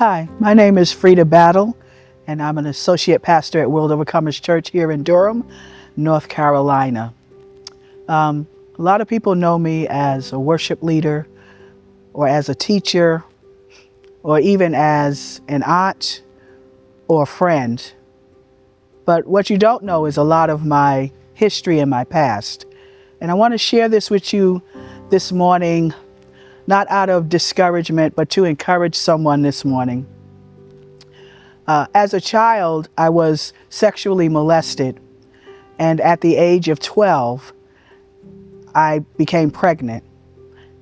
Hi, my name is Freda Battle, and I'm an associate pastor at World Overcomers Church here in Durham, North Carolina. A lot of people know me as a worship leader, or as a teacher, or even as an aunt or a friend. But what you don't know is a lot of my history and my past. And I want to share this with you this morning, not out of discouragement, but to encourage someone this morning. As a child, I was sexually molested, and at the age of 12, I became pregnant.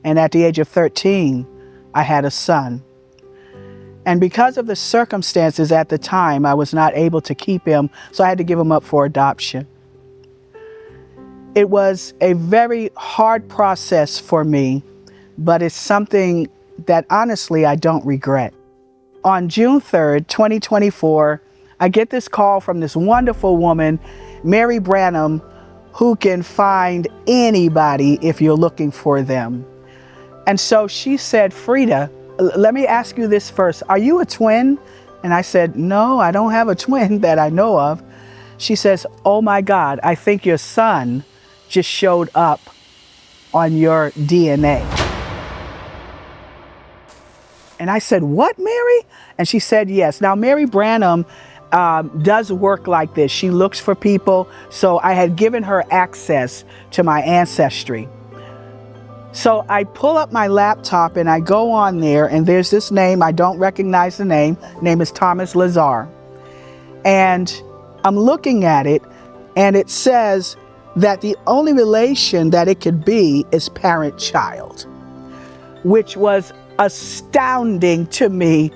And at the age of 13, I had a son. And because of the circumstances at the time, I was not able to keep him, so I had to give him up for adoption. It was a very hard process for me, but it's something that honestly I don't regret. On June 3rd, 2024, I get this call from this wonderful woman, Mary Branham, who can find anybody if you're looking for them. And so she said, Freda, let me ask you this first. Are you a twin? And I said, no, I don't have a twin that I know of. She says, oh my God, I think your son just showed up on your DNA. And I said, what, Mary? And she said, yes. Now, Mary Branham does work like this. She looks for people. So I had given her access to my ancestry. So I pull up my laptop and I go on there, and there's this name. I don't recognize the name. Name is Thomas Lazar. And I'm looking at it, and it says that the only relation that it could be is parent-child, which was astounding to me.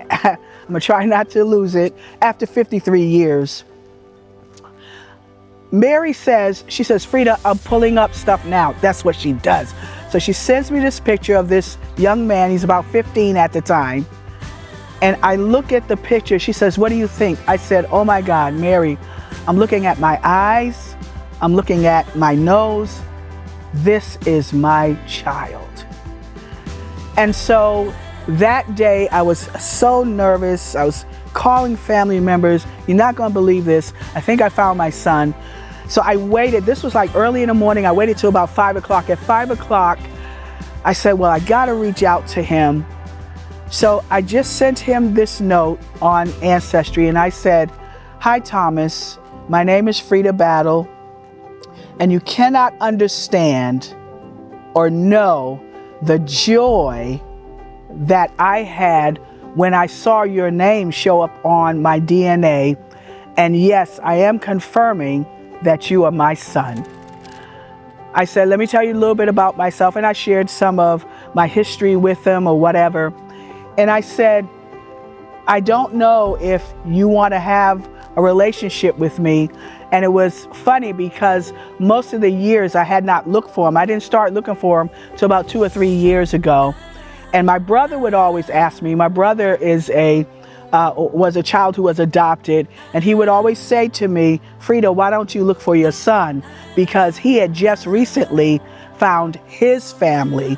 I'm gonna try not to lose it. After 53 years, Mary says, she says, Freda, I'm pulling up stuff now. That's what she does. So she sends me this picture of this young man. He's about 15 at the time. And I look at the picture. She says, what do you think? I said, oh my God, Mary, I'm looking at my eyes. I'm looking at my nose. This is my child. And so that day I was so nervous. I was calling family members. You're not going to believe this. I think I found my son. So I waited. This was like early in the morning. I waited till about 5 o'clock. At 5 o'clock, I said, well, I got to reach out to him. So I just sent him this note on Ancestry, and I said, hi, Thomas. My name is Freda Battle, and you cannot understand or know the joy that I had when I saw your name show up on my DNA. And yes, I am confirming that you are my son. I said, let me tell you a little bit about myself. And I shared some of my history with them or whatever. And I said, I don't know if you want to have a relationship with me. And it was funny because most of the years I had not looked for him. I didn't start looking for him till about 2 or 3 years ago. And my brother would always ask me. My brother is was a child who was adopted, and he would always say to me, Freda, why don't you look for your son? Because he had just recently found his family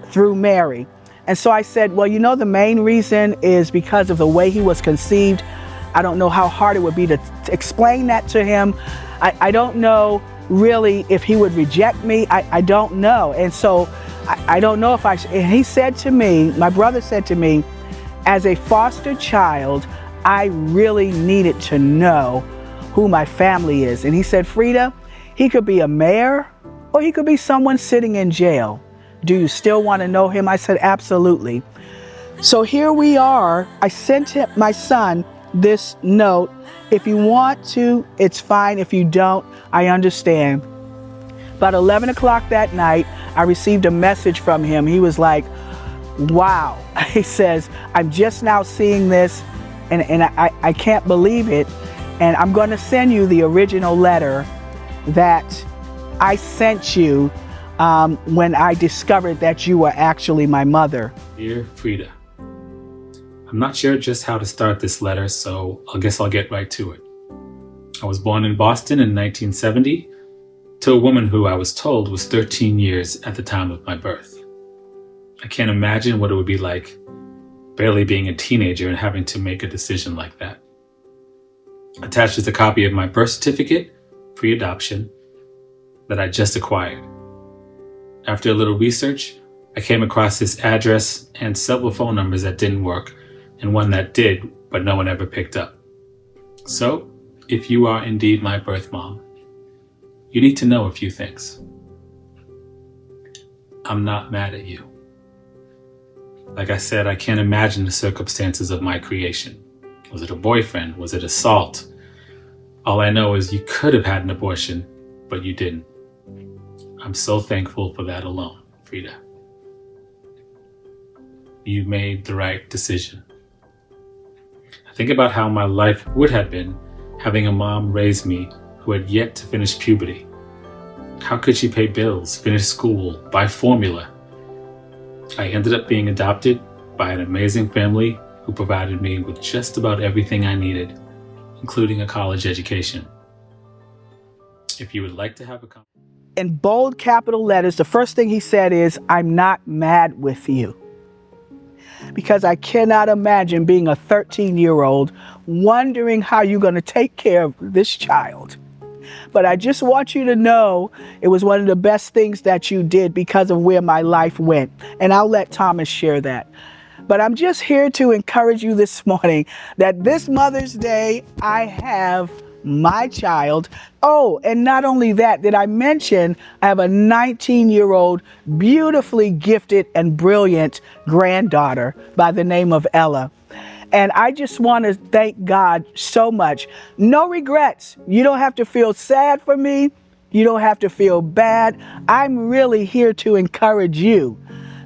through Mary. And so I said, well, you know, the main reason is because of the way he was conceived. I don't know how hard it would be to explain that to him. I don't know really if he would reject me. I don't know. And so I don't know if and he said to me, my brother said to me, as a foster child, I really needed to know who my family is. And he said, Freda, he could be a mayor or he could be someone sitting in jail. Do you still want to know him? I said, absolutely. So here we are. I sent him, my son, this note. If you want to, it's fine. If you don't, I understand. About 11 o'clock that night, I received a message from him. He was like, wow. He says, I'm just now seeing this and I can't believe it. And I'm going to send you the original letter that I sent you when I discovered that you were actually my mother. Dear Freda, I'm not sure just how to start this letter, so I guess I'll get right to it. I was born in Boston in 1970 to a woman who I was told was 13 years at the time of my birth. I can't imagine what it would be like barely being a teenager and having to make a decision like that. Attached is a copy of my birth certificate, pre-adoption, that I just acquired. After a little research, I came across this address and several phone numbers that didn't work, and one that did, but no one ever picked up. So, if you are indeed my birth mom, you need to know a few things. I'm not mad at you. Like I said, I can't imagine the circumstances of my creation. Was it a boyfriend? Was it assault? All I know is you could have had an abortion, but you didn't. I'm so thankful for that alone, Freda. You made the right decision. I think about how my life would have been having a mom raise me who had yet to finish puberty. How could she pay bills, finish school, buy formula? I ended up being adopted by an amazing family who provided me with just about everything I needed, including a college education. If you would like to have a conversation. In bold capital letters, the first thing he said is, I'm not mad with you. Because I cannot imagine being a 13-year-old wondering how you're going to take care of this child. But I just want you to know it was one of the best things that you did because of where my life went. And I'll let Thomas share that. But I'm just here to encourage you this morning that this Mother's Day, I have my child. Oh, and not only that, did I mention I have a 19-year-old, beautifully gifted and brilliant granddaughter by the name of Ella. And I just want to thank God so much. No regrets. You don't have to feel sad for me. You don't have to feel bad. I'm really here to encourage you.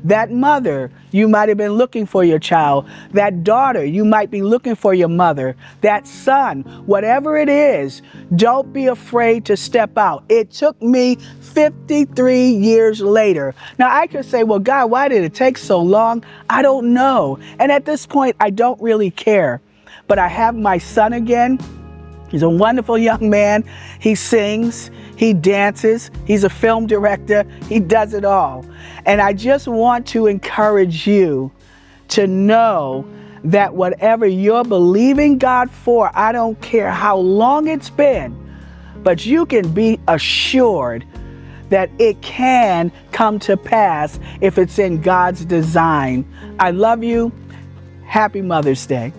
That mother, you might have been looking for your child. That daughter, you might be looking for your mother. That son, whatever it is, don't be afraid to step out. It took me 53 years later. Now I could say, well, God, why did it take so long? I don't know. And at this point, I don't really care. But I have my son again. He's a wonderful young man. He sings, he dances, he's a film director, he does it all. And I just want to encourage you to know that whatever you're believing God for, I don't care how long it's been, but you can be assured that it can come to pass if it's in God's design. I love you. Happy Mother's Day.